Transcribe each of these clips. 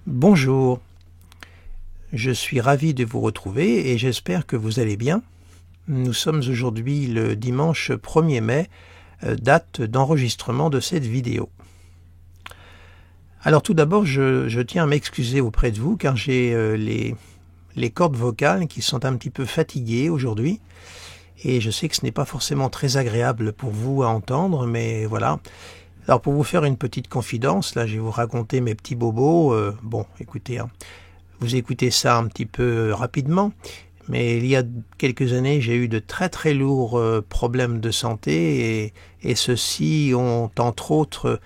Bonjour, je suis ravi de vous retrouver et j'espère que vous allez bien. Nous sommes aujourd'hui le dimanche 1er mai, date d'enregistrement de cette vidéo. Alors tout d'abord, je tiens à m'excuser auprès de vous car j'ai les cordes vocales qui sont un petit peu fatiguées aujourd'hui et je sais que ce n'est pas forcément très agréable pour vous à entendre, mais voilà. Alors pour vous faire une petite confidence, là je vais vous raconter mes petits bobos. Bon, écoutez, vous écoutez ça un petit peu rapidement, mais il y a quelques années j'ai eu de très lourds problèmes de santé et ceux-ci ont entre autres,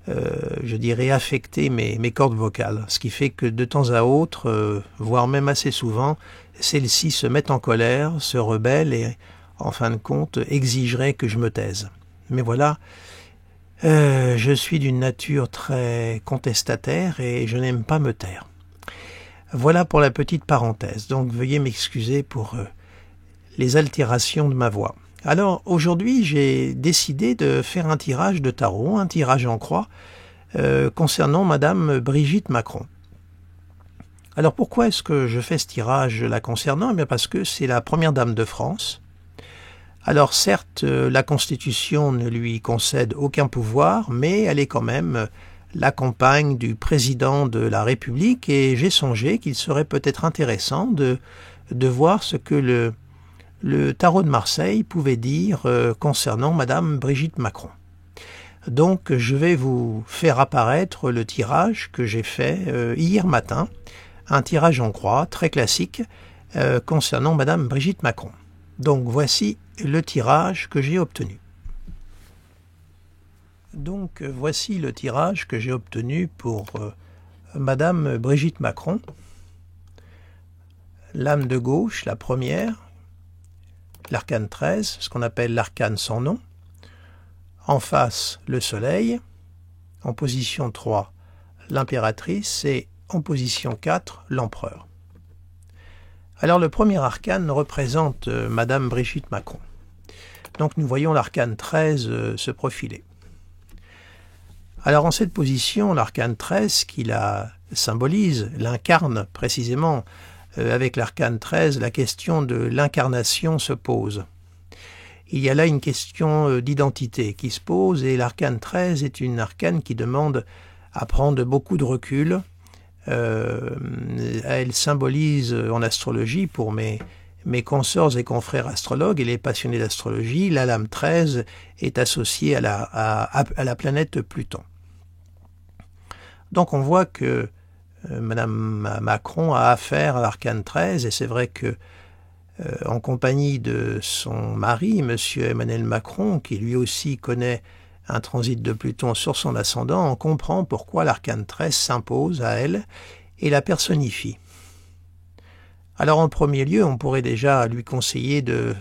je dirais, affecté mes cordes vocales. Ce qui fait que de temps à autre, voire même assez souvent, celles-ci se mettent en colère, se rebellent et en fin de compte exigeraient que je me taise. Mais voilà. Je suis d'une nature très contestataire et je n'aime pas me taire. Voilà pour la petite parenthèse, donc veuillez m'excuser pour les altérations de ma voix. Alors aujourd'hui j'ai décidé de faire un tirage de tarot, un tirage en croix, concernant Madame Brigitte Macron. Alors pourquoi est-ce que je fais ce tirage la concernant? Eh bien parce que c'est la première dame de France. Alors certes, la Constitution ne lui concède aucun pouvoir, mais elle est quand même la compagne du président de la République et j'ai songé qu'il serait peut-être intéressant de voir ce que le tarot de Marseille pouvait dire concernant Madame Brigitte Macron. Donc je vais vous faire apparaître le tirage que j'ai fait hier matin, un tirage en croix très classique concernant Madame Brigitte Macron. Donc voici le tirage que j'ai obtenu. Donc voici le tirage que j'ai obtenu pour Madame Brigitte Macron. L'âme de gauche, la première, l'arcane 13, ce qu'on appelle l'arcane sans nom. En face, le soleil. En position 3, l'impératrice et en position 4, l'empereur. Alors le premier arcane représente Madame Brigitte Macron. Donc nous voyons l'arcane 13 se profiler. Alors en cette position, l'arcane 13 qui la symbolise, l'incarne précisément, avec l'arcane 13, la question de l'incarnation se pose. Il y a là une question d'identité qui se pose et l'arcane 13 est une arcane qui demande à prendre beaucoup de recul. Elle symbolise en astrologie, pour mes consorts et confrères astrologues et les passionnés d'astrologie, la lame 13 est associée à la planète Pluton. Donc on voit que Madame Macron a affaire à l'arcane 13 et c'est vrai que en compagnie de son mari, Monsieur Emmanuel Macron, qui lui aussi connaît un transit de Pluton sur son ascendant, on comprend pourquoi l'arcane 13 s'impose à elle et la personnifie. Alors en premier lieu, on pourrait déjà lui conseiller de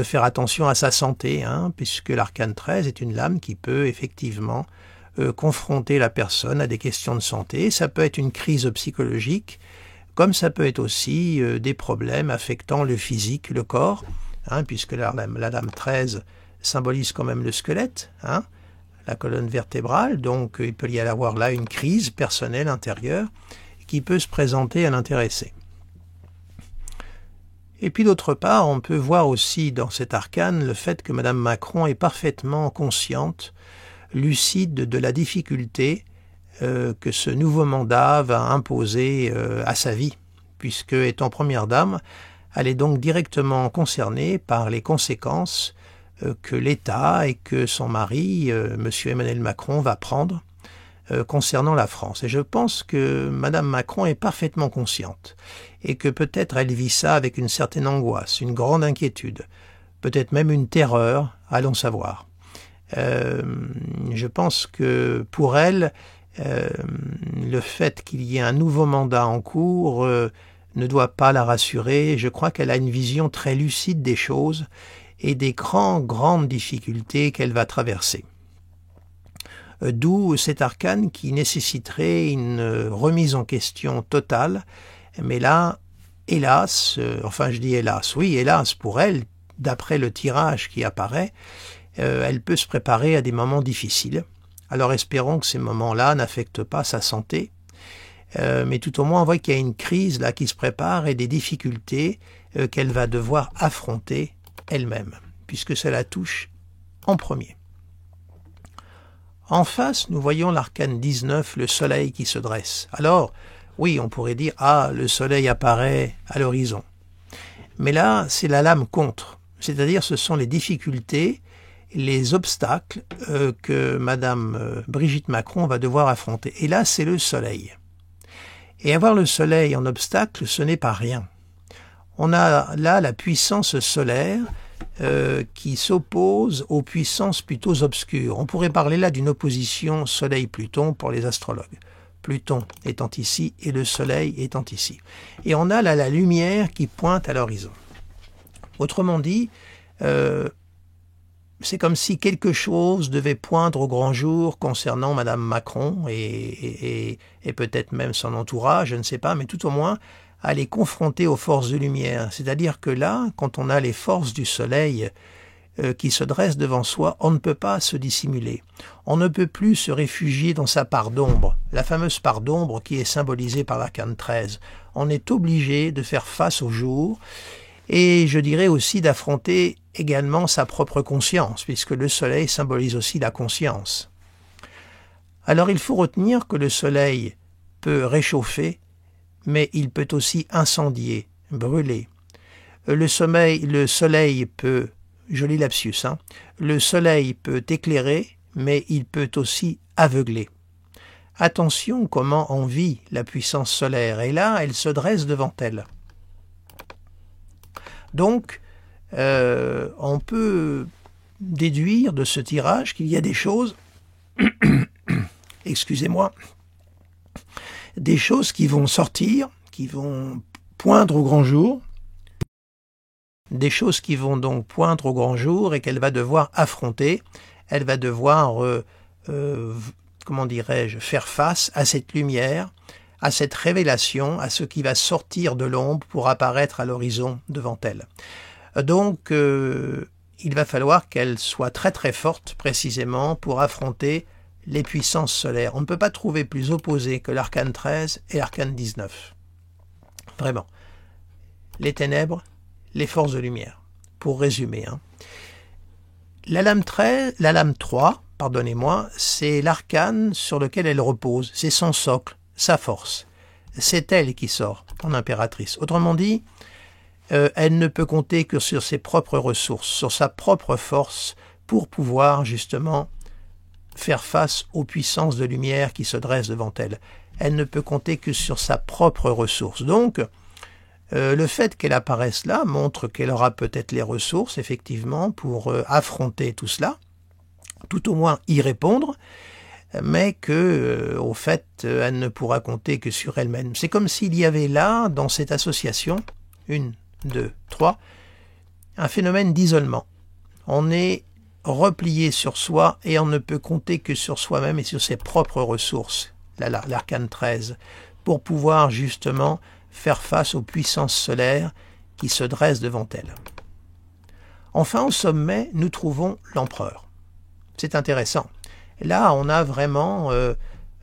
faire attention à sa santé, puisque l'arcane 13 est une lame qui peut effectivement confronter la personne à des questions de santé. Ça peut être une crise psychologique, comme ça peut être aussi des problèmes affectant le physique, le corps, puisque la lame 13 symbolise quand même le squelette, la colonne vertébrale, donc il peut y avoir là une crise personnelle intérieure qui peut se présenter à l'intéressé. Et puis d'autre part, on peut voir aussi dans cet arcane le fait que Madame Macron est parfaitement consciente, lucide de la difficulté que ce nouveau mandat va imposer à sa vie, puisque étant première dame, elle est donc directement concernée par les conséquences que l'État et que son mari, M. Emmanuel Macron, va prendre concernant la France. Et je pense que Madame Macron est parfaitement consciente et que peut-être elle vit ça avec une certaine angoisse, une grande inquiétude, peut-être même une terreur, allons savoir. Je pense que pour elle, le fait qu'il y ait un nouveau mandat en cours ne doit pas la rassurer. Je crois qu'elle a une vision très lucide des choses et des grandes difficultés qu'elle va traverser. D'où cet arcane qui nécessiterait une remise en question totale. Mais là, hélas, enfin je dis hélas, oui, hélas pour elle, d'après le tirage qui apparaît, elle peut se préparer à des moments difficiles. Alors espérons que ces moments-là n'affectent pas sa santé. mais tout au moins on voit qu'il y a une crise là qui se prépare et des difficultés qu'elle va devoir affronter elle-même, puisque ça la touche en premier. En face, nous voyons l'arcane 19, le soleil qui se dresse. Alors, oui, on pourrait dire, ah, le soleil apparaît à l'horizon. Mais là, c'est la lame contre, c'est-à-dire ce sont les difficultés, les obstacles que Madame Brigitte Macron va devoir affronter. Et là, c'est le soleil. Et avoir le soleil en obstacle, ce n'est pas rien. On a là la puissance solaire qui s'oppose aux puissances plutôt obscures. On pourrait parler là d'une opposition Soleil-Pluton pour les astrologues. Pluton étant ici et le Soleil étant ici. Et on a là la lumière qui pointe à l'horizon. Autrement dit, c'est comme si quelque chose devait poindre au grand jour concernant Madame Macron et peut-être même son entourage, je ne sais pas, mais tout au moins à les confronter aux forces de lumière. C'est-à-dire que là, quand on a les forces du soleil qui se dressent devant soi, on ne peut pas se dissimuler. On ne peut plus se réfugier dans sa part d'ombre, la fameuse part d'ombre qui est symbolisée par l'arcane 13. On est obligé de faire face au jour et je dirais aussi d'affronter également sa propre conscience, puisque le soleil symbolise aussi la conscience. Alors il faut retenir que le soleil peut réchauffer, mais il peut aussi incendier, brûler. Le soleil peut, joli lapsus, le soleil peut éclairer, mais il peut aussi aveugler. Attention comment on vit la puissance solaire, et là, elle se dresse devant elle. Donc, on peut déduire de ce tirage qu'il y a des choses, excusez-moi, des choses qui vont sortir, qui vont poindre au grand jour, des choses qui vont donc poindre au grand jour et qu'elle va devoir affronter, elle va devoir, comment dirais-je, faire face à cette lumière, à cette révélation, à ce qui va sortir de l'ombre pour apparaître à l'horizon devant elle. Donc, il va falloir qu'elle soit très très forte précisément pour affronter les puissances solaires. On ne peut pas trouver plus opposés que l'arcane 13 et l'arcane 19. Vraiment. Les ténèbres, les forces de lumière. Pour résumer. La lame 3, pardonnez-moi, c'est l'arcane sur lequel elle repose. C'est son socle, sa force. C'est elle qui sort en impératrice. Autrement dit, elle ne peut compter que sur ses propres ressources, sur sa propre force pour pouvoir justement faire face aux puissances de lumière qui se dressent devant elle. Elle ne peut compter que sur sa propre ressource. Donc, le fait qu'elle apparaisse là montre qu'elle aura peut-être les ressources, effectivement, pour affronter tout cela, tout au moins y répondre, mais que, au fait, elle ne pourra compter que sur elle-même. C'est comme s'il y avait là, dans cette association, 1, 2, 3, un phénomène d'isolement. On est replié sur soi et on ne peut compter que sur soi-même et sur ses propres ressources, l'arcane 13, pour pouvoir justement faire face aux puissances solaires qui se dressent devant elle. Enfin, au sommet, nous trouvons l'empereur. C'est intéressant. Là, on a vraiment,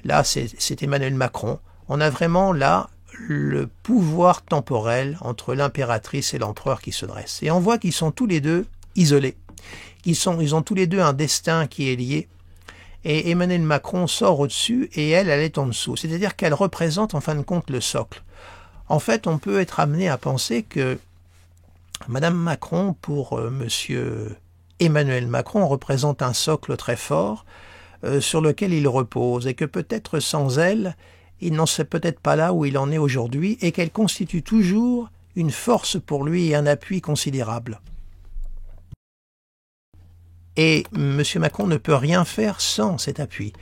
là c'est Emmanuel Macron, on a vraiment là le pouvoir temporel entre l'impératrice et l'empereur qui se dresse. Et on voit qu'ils sont tous les deux isolés. Ils ont tous les deux un destin qui est lié. Et Emmanuel Macron sort au-dessus et elle est en dessous. C'est-à-dire qu'elle représente en fin de compte le socle. En fait, on peut être amené à penser que Madame Macron, pour Monsieur Emmanuel Macron, représente un socle très fort sur lequel il repose et que peut-être sans elle, il n'en serait peut-être pas là où il en est aujourd'hui et qu'elle constitue toujours une force pour lui et un appui considérable. Et M. Macron ne peut rien faire sans cet appui.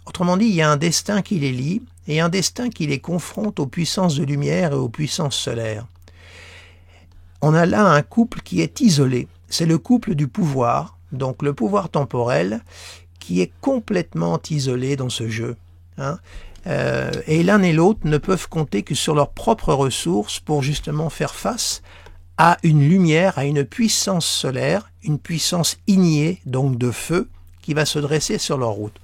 Autrement dit, il y a un destin qui les lie et un destin qui les confronte aux puissances de lumière et aux puissances solaires. On a là un couple qui est isolé. C'est le couple du pouvoir, donc le pouvoir temporel, qui est complètement isolé dans ce jeu. Et l'un et l'autre ne peuvent compter que sur leurs propres ressources pour justement faire face à une lumière, à une puissance solaire, une puissance ignée, donc de feu, qui va se dresser sur leur route.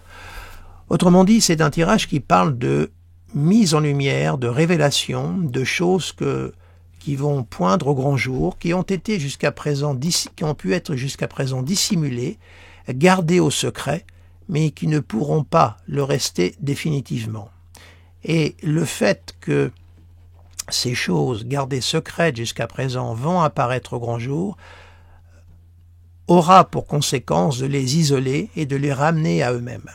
Autrement dit, c'est un tirage qui parle de mise en lumière, de révélations, de choses qui vont poindre au grand jour, qui ont pu être jusqu'à présent dissimulées, gardées au secret, mais qui ne pourront pas le rester définitivement. Et le fait que ces choses gardées secrètes jusqu'à présent vont apparaître au grand jour aura pour conséquence de les isoler et de les ramener à eux-mêmes.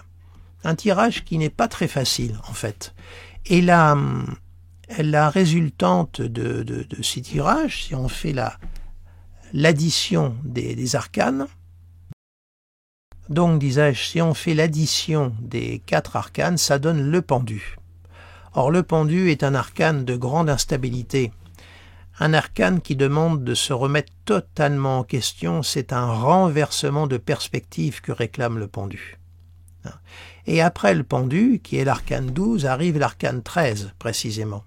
Un tirage qui n'est pas très facile en fait. Et la résultante de ces tirages, si on fait l'addition des arcanes, donc disais-je, si on fait l'addition des 4 arcanes, ça donne le pendu. Or le pendu est un arcane de grande instabilité, un arcane qui demande de se remettre totalement en question, c'est un renversement de perspective que réclame le pendu. Et après le pendu, qui est l'arcane 12, arrive l'arcane 13 précisément.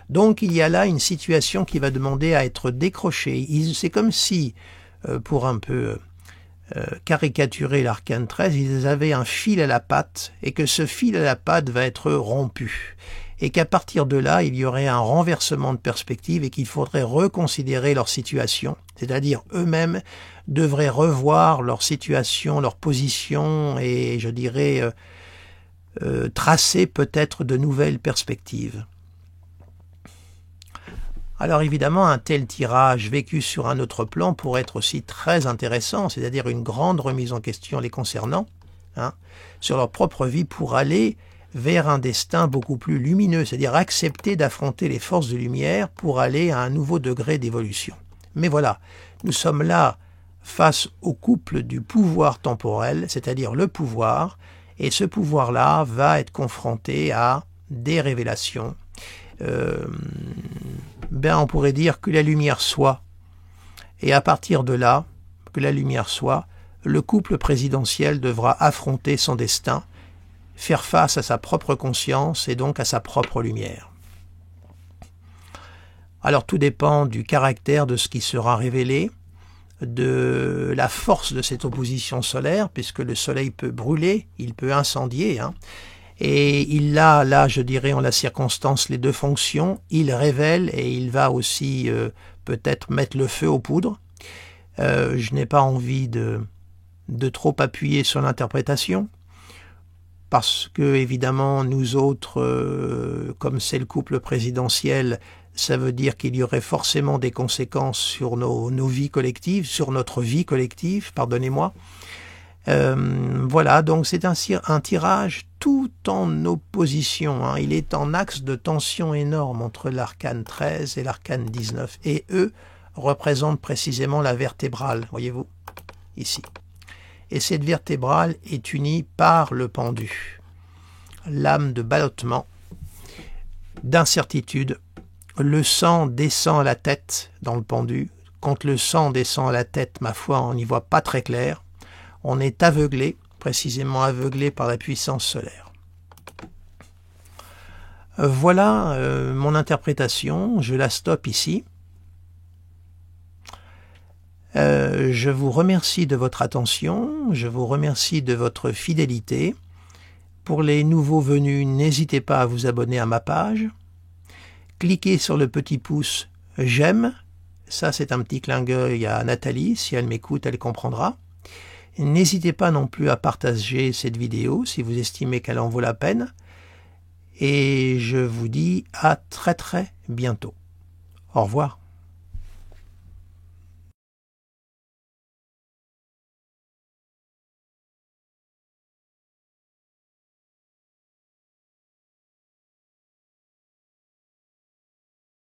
Donc il y a là une situation qui va demander à être décrochée. C'est comme si, pour un peu caricaturer l'arcane 13, ils avaient un fil à la patte et que ce fil à la patte va être rompu. Et qu'à partir de là, il y aurait un renversement de perspective et qu'il faudrait reconsidérer leur situation, c'est-à-dire eux-mêmes devraient revoir leur situation, leur position et, je dirais, tracer peut-être de nouvelles perspectives. Alors évidemment, un tel tirage vécu sur un autre plan pourrait être aussi très intéressant, c'est-à-dire une grande remise en question les concernant, sur leur propre vie pour aller vers un destin beaucoup plus lumineux, c'est-à-dire accepter d'affronter les forces de lumière pour aller à un nouveau degré d'évolution. Mais voilà, nous sommes là face au couple du pouvoir temporel, c'est-à-dire le pouvoir, et ce pouvoir-là va être confronté à des révélations. On pourrait dire que la lumière soit, et à partir de là, que la lumière soit, le couple présidentiel devra affronter son destin, faire face à sa propre conscience et donc à sa propre lumière. Alors tout dépend du caractère de ce qui sera révélé, de la force de cette opposition solaire, puisque le soleil peut brûler, il peut incendier, et il a là, je dirais, en la circonstance, les deux fonctions, il révèle et il va aussi peut-être mettre le feu aux poudres. Je n'ai pas envie de trop appuyer sur l'interprétation, parce que évidemment nous autres, comme c'est le couple présidentiel, ça veut dire qu'il y aurait forcément des conséquences sur nos vies collectives, sur notre vie collective, pardonnez-moi. Voilà, donc c'est un tirage tout en opposition. Il est en axe de tension énorme entre l'arcane 13 et l'arcane 19. Et eux représentent précisément la vertébrale, voyez-vous, ici. Et cette vertébrale est unie par le pendu. L'âme de ballottement, d'incertitude. Le sang descend à la tête dans le pendu. Quand le sang descend à la tête, ma foi, on n'y voit pas très clair. On est aveuglé, précisément aveuglé par la puissance solaire. Voilà mon interprétation, je la stoppe ici. Je vous remercie de votre attention, je vous remercie de votre fidélité. Pour les nouveaux venus, n'hésitez pas à vous abonner à ma page. Cliquez sur le petit pouce « J'aime ». Ça, c'est un petit clin d'œil à Nathalie. Si elle m'écoute, elle comprendra. N'hésitez pas non plus à partager cette vidéo si vous estimez qu'elle en vaut la peine. Et je vous dis à très très bientôt. Au revoir.